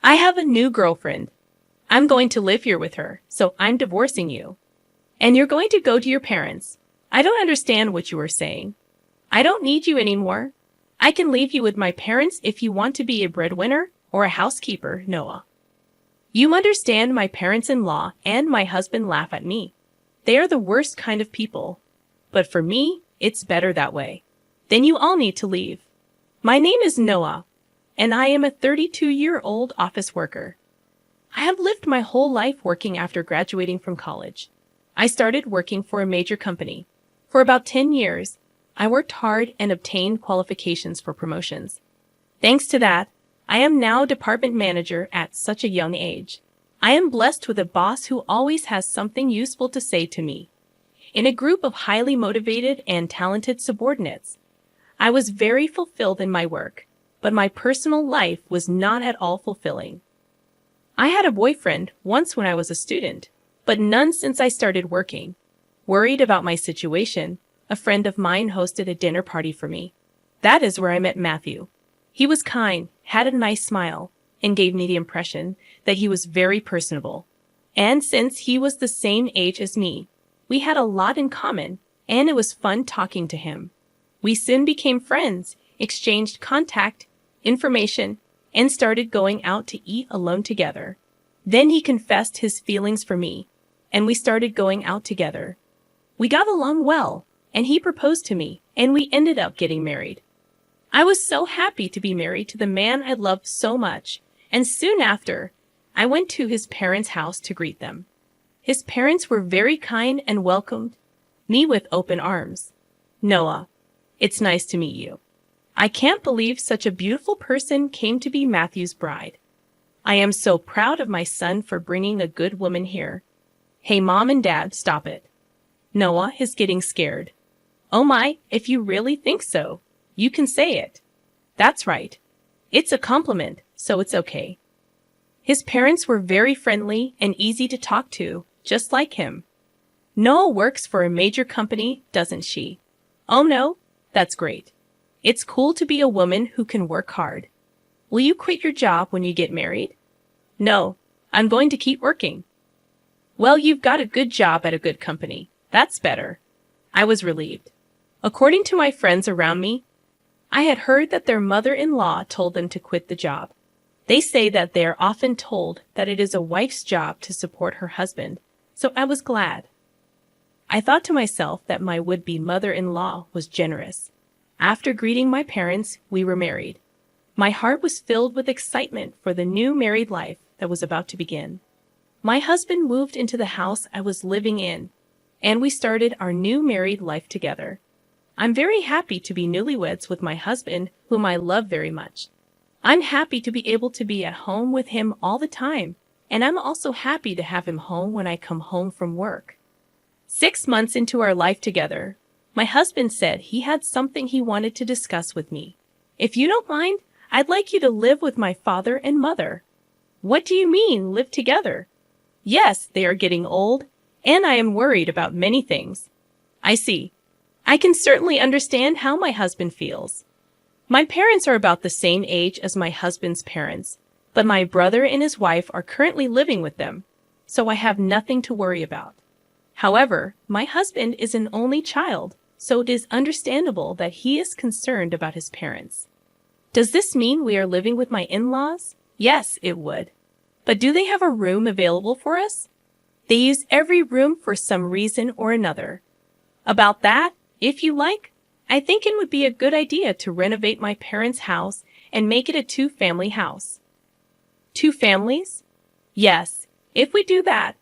I have a new girlfriend. I'm going to live here with her, so I'm divorcing you. And you're going to go to your parents. I don't understand what you are saying. I don't need you anymore. I can leave you with my parents if you want to be a breadwinner or a housekeeper, Noah. You understand, my parents-in-law and my husband laugh at me. They are the worst kind of people. But for me, it's better that way. Then you all need to leave. My name is Noah, and I am a 32-year-old office worker. I have lived my whole life working after graduating from college. I started working for a major company. For about 10 years, I worked hard and obtained qualifications for promotions. Thanks to that, I am now department manager at such a young age. I am blessed with a boss who always has something useful to say to me. In a group of highly motivated and talented subordinates, I was very fulfilled in my work, but my personal life was not at all fulfilling. I had a boyfriend once when I was a student, but none since I started working. Worried about my situation, a friend of mine hosted a dinner party for me. That is where I met Matthew. He was kind, had a nice smile, and gave me the impression that he was very personable. And since he was the same age as me, we had a lot in common, and it was fun talking to him. We soon became friends, exchanged contact, information, and started going out to eat alone together. Then he confessed his feelings for me, and we started going out together. We got along well, and he proposed to me, and we ended up getting married. I was so happy to be married to the man I loved so much, and soon after, I went to his parents' house to greet them. His parents were very kind and welcomed me with open arms. Noah, it's nice to meet you. I can't believe such a beautiful person came to be Matthew's bride. I am so proud of my son for bringing a good woman here. Hey, Mom and Dad, stop it. Noah is getting scared. Oh my, if you really think so, you can say it. That's right. It's a compliment, so it's okay. His parents were very friendly and easy to talk to, just like him. Noah works for a major company, doesn't she? Oh no, that's great. It's cool to be a woman who can work hard. Will you quit your job when you get married? No, I'm going to keep working. Well, you've got a good job at a good company. That's better. I was relieved. According to my friends around me, I had heard that their mother-in-law told them to quit the job. They say that they are often told that it is a wife's job to support her husband, so I was glad. I thought to myself that my would-be mother-in-law was generous. After greeting my parents, we were married. My heart was filled with excitement for the new married life that was about to begin. My husband moved into the house I was living in, and we started our new married life together. I'm very happy to be newlyweds with my husband, whom I love very much. I'm happy to be able to be at home with him all the time, and I'm also happy to have him home when I come home from work. 6 months into our life together, my husband said he had something he wanted to discuss with me. If you don't mind, I'd like you to live with my father and mother. What do you mean, live together? Yes, they are getting old, and I am worried about many things. I see. I can certainly understand how my husband feels. My parents are about the same age as my husband's parents, but my brother and his wife are currently living with them, so I have nothing to worry about. However, my husband is an only child, so it is understandable that he is concerned about his parents. Does this mean we are living with my in-laws? Yes, it would. But do they have a room available for us? They use every room for some reason or another. About that, if you like, I think it would be a good idea to renovate my parents' house and make it a 2-family house. 2 families? Yes, if we do that,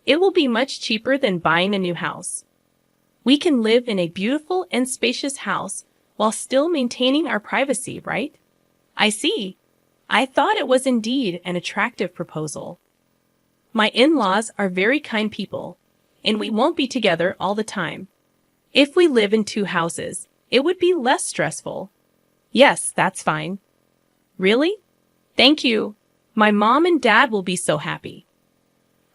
it will be much cheaper than buying a new house. We can live in a beautiful and spacious house while still maintaining our privacy, right? I see. I thought it was indeed an attractive proposal. My in-laws are very kind people, and we won't be together all the time. If we live in 2 houses, it would be less stressful. Yes, that's fine. Really? Thank you. My mom and dad will be so happy.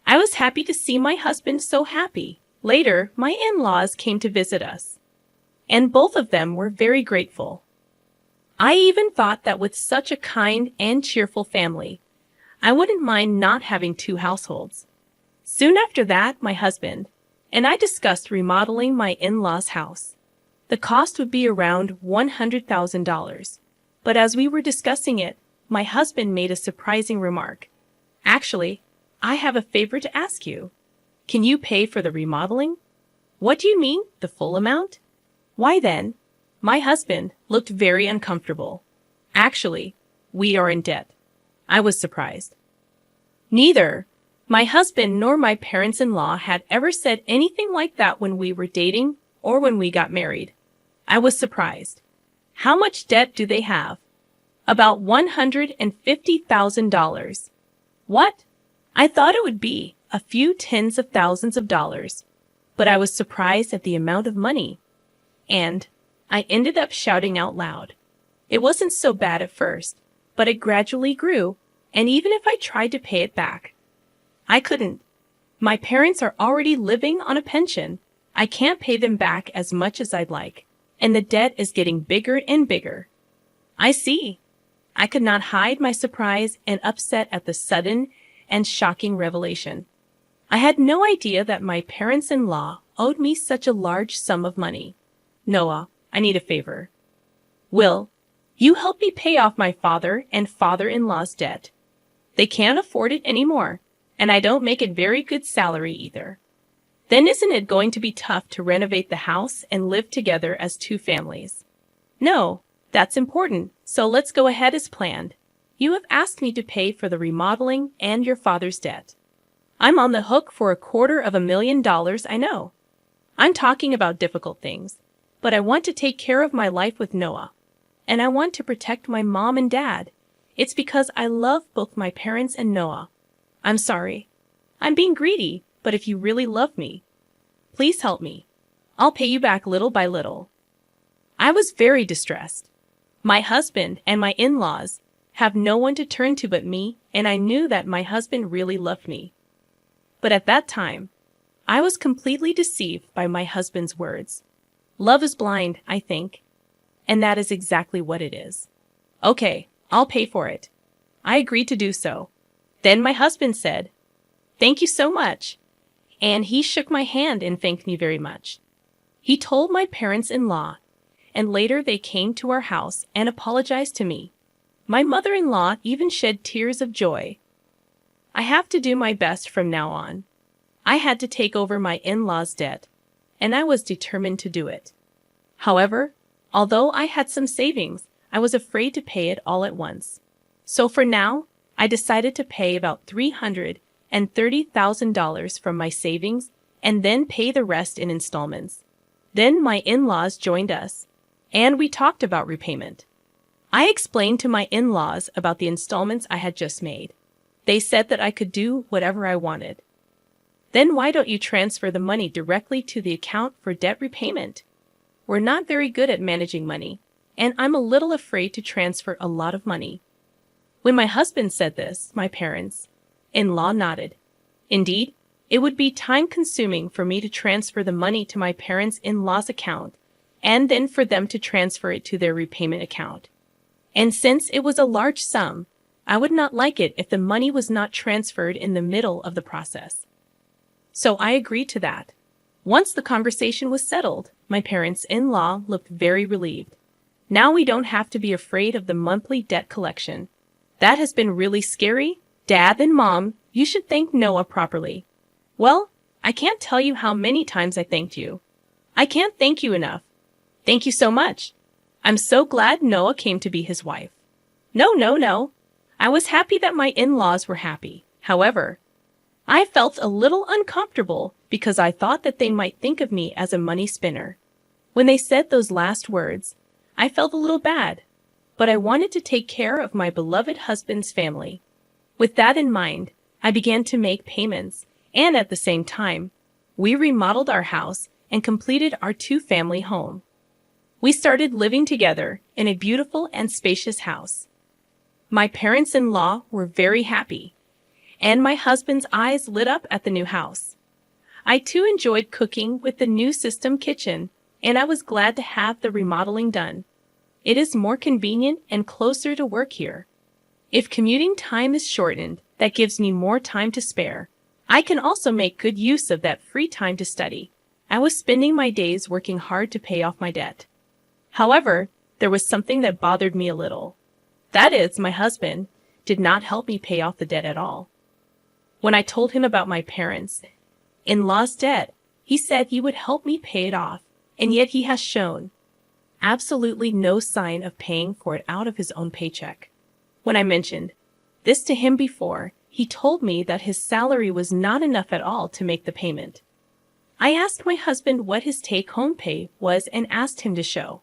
I was happy to see my husband so happy. Later, my in-laws came to visit us, and both of them were very grateful. I even thought that with such a kind and cheerful family, I wouldn't mind not having two households. Soon after that, my husband and I discussed remodeling my in-laws' house. The cost would be around $100,000. But as we were discussing it, my husband made a surprising remark. Actually, I have a favor to ask you. Can you pay for the remodeling? What do you mean, the full amount? Why then? My husband looked very uncomfortable. Actually, we are in debt. I was surprised. Neither my husband nor my parents-in-law had ever said anything like that when we were dating or when we got married. I was surprised. How much debt do they have? About $150,000. What? I thought it would be a few tens of thousands of dollars, but I was surprised at the amount of money. And I ended up shouting out loud. It wasn't so bad at first, but it gradually grew, and even if I tried to pay it back, I couldn't. My parents are already living on a pension. I can't pay them back as much as I'd like, and the debt is getting bigger and bigger. I see. I could not hide my surprise and upset at the sudden and shocking revelation. I had no idea that my parents-in-law owed me such a large sum of money. Noah, I need a favor. Will you help me pay off my father and father-in-law's debt? They can't afford it anymore, and I don't make a very good salary either. Then isn't it going to be tough to renovate the house and live together as two families? No, that's important, so let's go ahead as planned. You have asked me to pay for the remodeling and your father's debt. I'm on the hook for $250,000, I know. I'm talking about difficult things, but I want to take care of my life with Noah. And I want to protect my mom and dad. It's because I love both my parents and Noah. I'm sorry. I'm being greedy, but if you really love me, please help me. I'll pay you back little by little. I was very distressed. My husband and my in-laws have no one to turn to but me, and I knew that my husband really loved me. But at that time, I was completely deceived by my husband's words. Love is blind, I think. And that is exactly what it is. Okay, I'll pay for it. I agreed to do so. Then my husband said, "Thank you so much." And he shook my hand and thanked me very much. He told my parents-in-law, and later they came to our house and apologized to me. My mother-in-law even shed tears of joy. I have to do my best from now on. I had to take over my in-laws' debt, and I was determined to do it. However, although I had some savings, I was afraid to pay it all at once. So for now, I decided to pay about $330,000 from my savings and then pay the rest in installments. Then my in-laws joined us, and we talked about repayment. I explained to my in-laws about the installments I had just made. They said that I could do whatever I wanted. Then why don't you transfer the money directly to the account for debt repayment? We're not very good at managing money, and I'm a little afraid to transfer a lot of money. When my husband said this, my parents-in-law nodded. Indeed, it would be time-consuming for me to transfer the money to my parents-in-law's account, and then for them to transfer it to their repayment account. And since it was a large sum, I would not like it if the money was not transferred in the middle of the process. So I agreed to that. Once the conversation was settled, my parents-in-law looked very relieved. Now we don't have to be afraid of the monthly debt collection. That has been really scary. Dad and Mom, you should thank Noah properly. Well, I can't tell you how many times I thanked you. I can't thank you enough. Thank you so much. I'm so glad Noah came to be his wife. No. I was happy that my in-laws were happy. However, I felt a little uncomfortable because I thought that they might think of me as a money spinner. When they said those last words, I felt a little bad, but I wanted to take care of my beloved husband's family. With that in mind, I began to make payments, and at the same time, we remodeled our house and completed our two-family home. We started living together in a beautiful and spacious house. My parents-in-law were very happy, and my husband's eyes lit up at the new house. I too enjoyed cooking with the new system kitchen, and I was glad to have the remodeling done. It is more convenient and closer to work here. If commuting time is shortened, That gives me more time to spare. I can also make good use of that free time to study. I was spending my days working hard to pay off my debt. However, there was something that bothered me a little. That is, my husband did not help me pay off the debt at all. When I told him about my parents-in-law's debt, he said he would help me pay it off, and yet he has shown absolutely no sign of paying for it out of his own paycheck. When I mentioned this to him before, he told me that his salary was not enough at all to make the payment. I asked my husband what his take-home pay was and asked him to show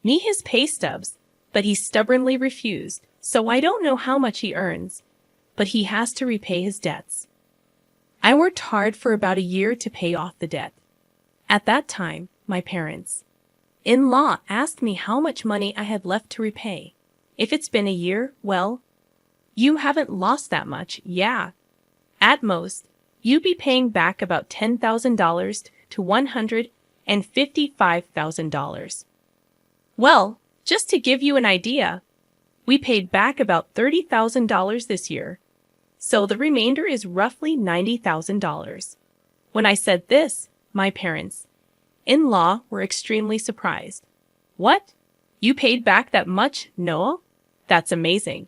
me his pay stubs, but he stubbornly refused, so I don't know how much he earns, but he has to repay his debts. I worked hard for about a year to pay off the debt. At that time, my parents-in-law asked me how much money I had left to repay. If it's been a year, well, you haven't lost that much, yeah. At most, you'd be paying back about $10,000 to $155,000. Well, just to give you an idea, we paid back about $30,000 this year, so the remainder is roughly $90,000. When I said this, my parents-in-law were extremely surprised. What? You paid back that much, Noah? That's amazing.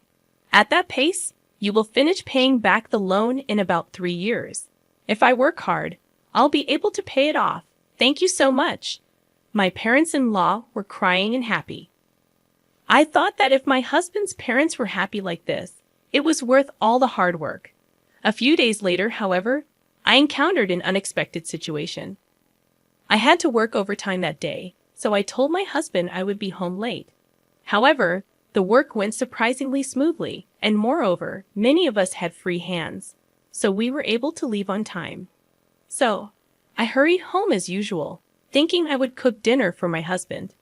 At that pace, you will finish paying back the loan in about 3 years. If I work hard, I'll be able to pay it off. Thank you so much. My parents-in-law were crying and happy. I thought that if my husband's parents were happy like this, it was worth all the hard work. A few days later, however, I encountered an unexpected situation. I had to work overtime that day, so I told my husband I would be home late. However, the work went surprisingly smoothly, and moreover, many of us had free hands, so we were able to leave on time. So, I hurried home as usual, thinking I would cook dinner for my husband.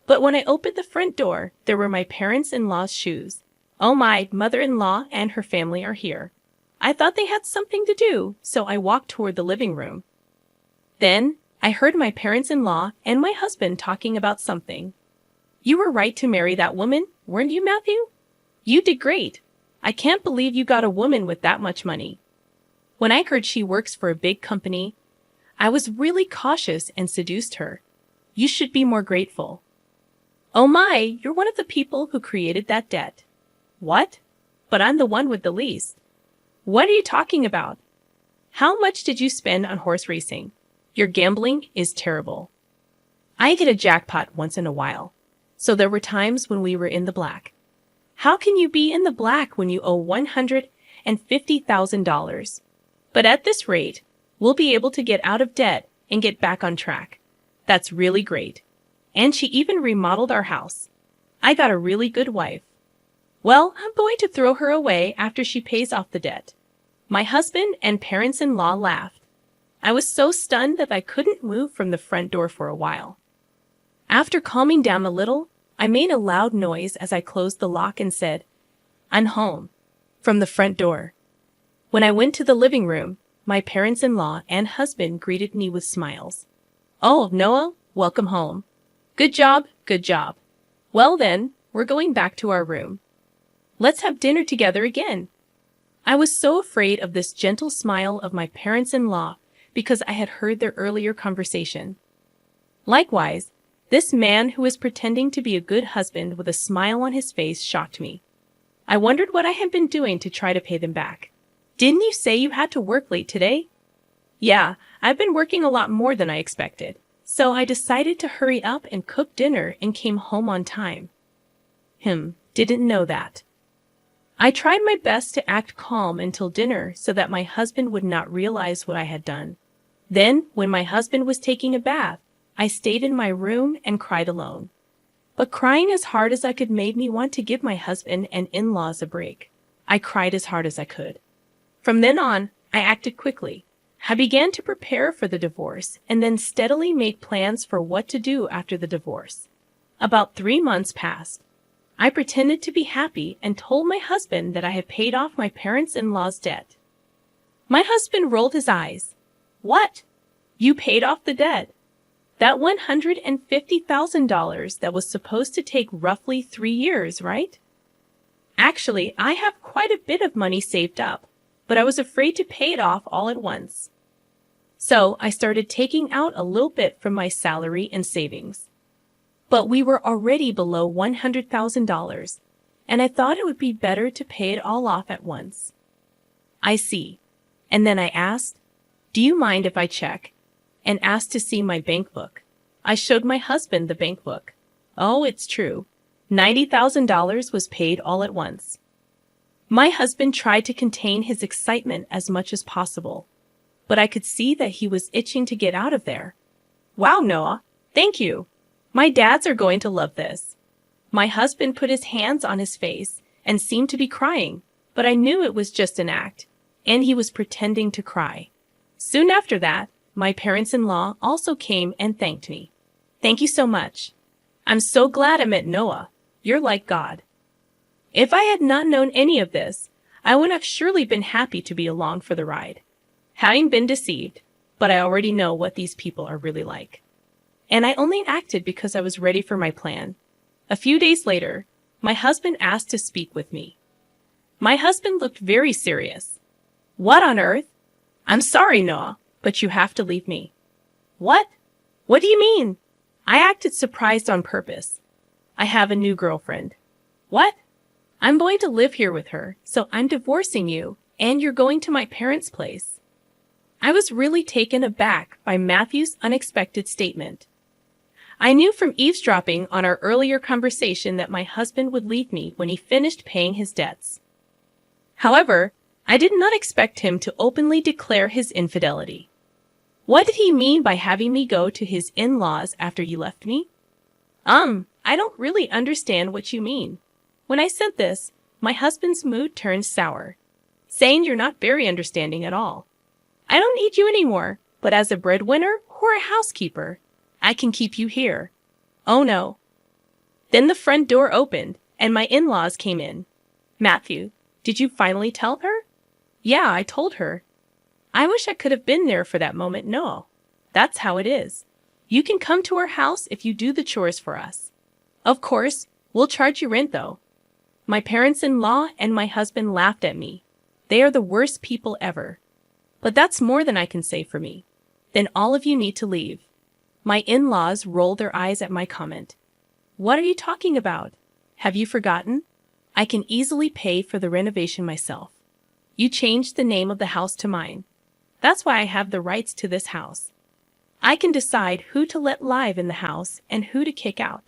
But when I opened the front door, there were my parents-in-law's shoes. Oh, my mother-in-law and her family are here. I thought they had something to do, so I walked toward the living room. Then, I heard my parents-in-law and my husband talking about something. You were right to marry that woman, weren't you, Matthew? You did great. I can't believe you got a woman with that much money. When I heard she works for a big company, I was really cautious and seduced her. You should be more grateful. Oh my, you're one of the people who created that debt. What? But I'm the one with the least. What are you talking about? How much did you spend on horse racing? Your gambling is terrible. I get a jackpot once in a while, so there were times when we were in the black. How can you be in the black when you owe $150,000? But at this rate, we'll be able to get out of debt and get back on track. That's really great. And she even remodeled our house. I got a really good wife. Well, I'm going to throw her away after she pays off the debt. My husband and parents-in-law laughed. I was so stunned that I couldn't move from the front door for a while. After calming down a little, I made a loud noise as I closed the lock and said, "I'm home," from the front door. When I went to the living room, my parents-in-law and husband greeted me with smiles. "Oh, Noah, welcome home. Good job, good job. Well then, we're going back to our room. Let's have dinner together again." I was so afraid of this gentle smile of my parents-in-law because I had heard their earlier conversation. Likewise, this man who was pretending to be a good husband with a smile on his face shocked me. I wondered what I had been doing to try to pay them back. "Didn't you say you had to work late today?" "Yeah, I've been working a lot more than I expected, so I decided to hurry up and cook dinner and came home on time." Didn't know that. I tried my best to act calm until dinner so that my husband would not realize what I had done. Then, when my husband was taking a bath, I stayed in my room and cried alone. But crying as hard as I could made me want to give my husband and in-laws a break. I cried as hard as I could. From then on, I acted quickly. I began to prepare for the divorce and then steadily made plans for what to do after the divorce. About 3 months passed. I pretended to be happy and told my husband that I had paid off my parents-in-law's debt. My husband rolled his eyes. "What? You paid off the debt? That $150,000 that was supposed to take roughly 3 years, right?" Actually, I have quite a bit of money saved up, but I was afraid to pay it off all at once. So I started taking out a little bit from my salary and savings. But we were already below $100,000, and I thought it would be better to pay it all off at once. I see. And then I asked, "Do you mind if I check?" and asked to see my bank book. I showed my husband the bank book. Oh, it's true. $90,000 was paid all at once. My husband tried to contain his excitement as much as possible, but I could see that he was itching to get out of there. Wow, Noah, thank you. My dads are going to love this. My husband put his hands on his face and seemed to be crying, but I knew it was just an act, and he was pretending to cry. Soon after that, my parents-in-law also came and thanked me. Thank you so much. I'm so glad I met Noah. You're like God. If I had not known any of this, I would have surely been happy to be along for the ride. Having been deceived, but I already know what these people are really like. And I only acted because I was ready for my plan. A few days later, my husband asked to speak with me. My husband looked very serious. What on earth? I'm sorry, Noah, but you have to leave me. What? What do you mean? I acted surprised on purpose. I have a new girlfriend. What? I'm going to live here with her, so I'm divorcing you, and you're going to my parents' place. I was really taken aback by Matthew's unexpected statement. I knew from eavesdropping on our earlier conversation that my husband would leave me when he finished paying his debts. However, I did not expect him to openly declare his infidelity. What did he mean by having me go to his in-laws after you left me? I don't really understand what you mean. When I said this, my husband's mood turned sour, saying you're not very understanding at all. I don't need you anymore, but as a breadwinner or a housekeeper, I can keep you here. Oh no. Then the front door opened, and my in-laws came in. Matthew, did you finally tell her? Yeah, I told her. I wish I could have been there for that moment. No. That's how it is. You can come to our house if you do the chores for us. Of course, we'll charge you rent though. My parents-in-law and my husband laughed at me. They are the worst people ever. But that's more than I can say for me. Then all of you need to leave. My in-laws rolled their eyes at my comment. What are you talking about? Have you forgotten? I can easily pay for the renovation myself. You changed the name of the house to mine. That's why I have the rights to this house. I can decide who to let live in the house and who to kick out.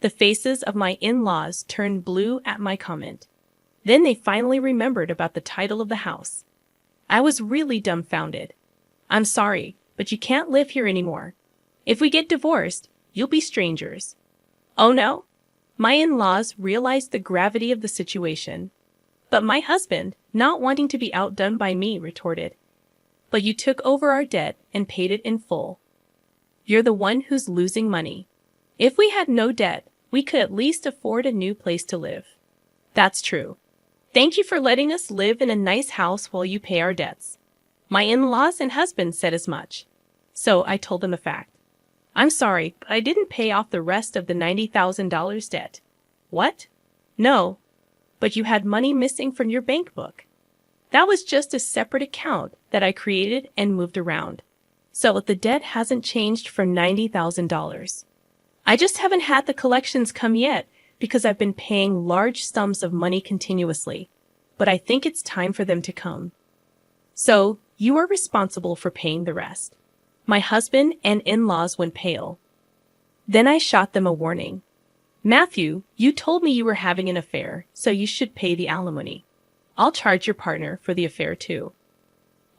The faces of my in-laws turned blue at my comment. Then they finally remembered about the title of the house. I was really dumbfounded. I'm sorry, but you can't live here anymore. If we get divorced, you'll be strangers. Oh no? My in-laws realized the gravity of the situation. But my husband, not wanting to be outdone by me, retorted, "But you took over our debt and paid it in full. You're the one who's losing money. If we had no debt, we could at least afford a new place to live." That's true. Thank you for letting us live in a nice house while you pay our debts. My in-laws and husband said as much. So I told them the fact. I'm sorry, but I didn't pay off the rest of the $90,000 debt. What? No. But you had money missing from your bank book. That was just a separate account that I created and moved around. So the debt hasn't changed for $90,000. I just haven't had the collections come yet because I've been paying large sums of money continuously. But I think it's time for them to come. So you are responsible for paying the rest. My husband and in-laws went pale. Then I shot them a warning. Matthew, you told me you were having an affair, so you should pay the alimony. I'll charge your partner for the affair too.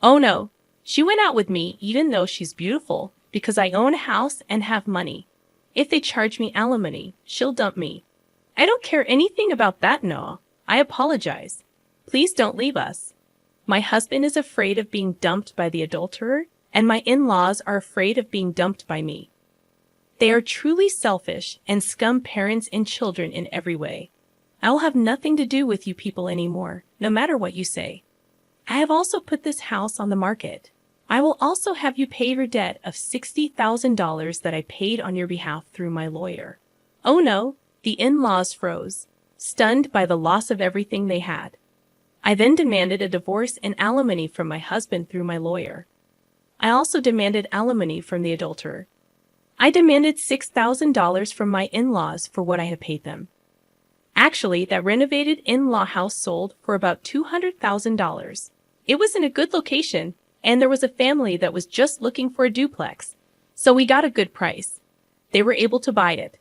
Oh no, she went out with me even though she's beautiful because I own a house and have money. If they charge me alimony, she'll dump me. I don't care anything about that, Noah. I apologize. Please don't leave us. My husband is afraid of being dumped by the adulterer, and my in-laws are afraid of being dumped by me. They are truly selfish and scum parents and children in every way. I will have nothing to do with you people anymore, no matter what you say. I have also put this house on the market. I will also have you pay your debt of $60,000 that I paid on your behalf through my lawyer. Oh no, the in-laws froze. stunned by the loss of everything they had. I then demanded a divorce and alimony from my husband through my lawyer. I also demanded alimony from the adulterer. I demanded $6,000 from my in-laws for what I had paid them. Actually, that renovated in-law house sold for about $200,000. It was in a good location, and there was a family that was just looking for a duplex, so we got a good price. They were able to buy it.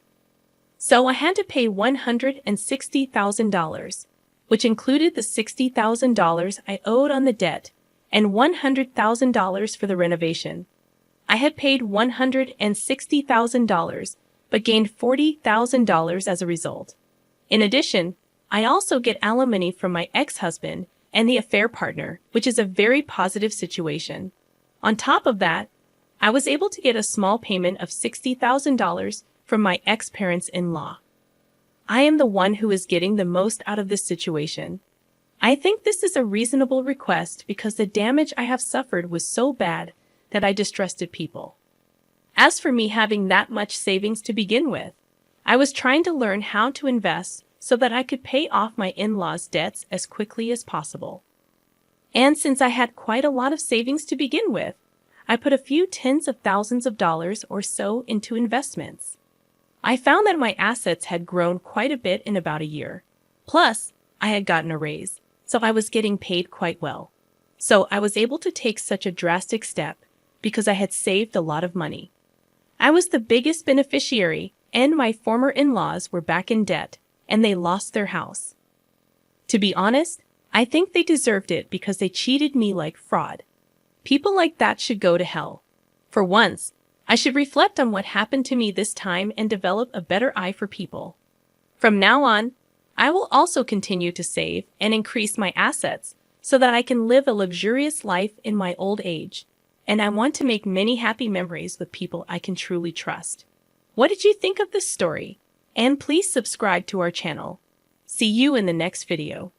So I had to pay $160,000, which included the $60,000 I owed on the debt and $100,000 for the renovation. I had paid $160,000, but gained $40,000 as a result. In addition, I also get alimony from my ex-husband and the affair partner, which is a very positive situation. On top of that, I was able to get a small payment of $60,000 from my ex-parents-in-law. I am the one who is getting the most out of this situation. I think this is a reasonable request because the damage I have suffered was so bad that I distrusted people. As for me having that much savings to begin with, I was trying to learn how to invest so that I could pay off my in-laws' debts as quickly as possible. And since I had quite a lot of savings to begin with, I put a few tens of thousands of dollars or so into investments. I found that my assets had grown quite a bit in about a year. Plus, I had gotten a raise, so I was getting paid quite well. So I was able to take such a drastic step because I had saved a lot of money. I was the biggest beneficiary, and my former in-laws were back in debt, and they lost their house. To be honest, I think they deserved it because they cheated me like fraud. People like that should go to hell. For once, I should reflect on what happened to me this time and develop a better eye for people. From now on, I will also continue to save and increase my assets so that I can live a luxurious life in my old age, and I want to make many happy memories with people I can truly trust. What did you think of this story? And please subscribe to our channel. See you in the next video.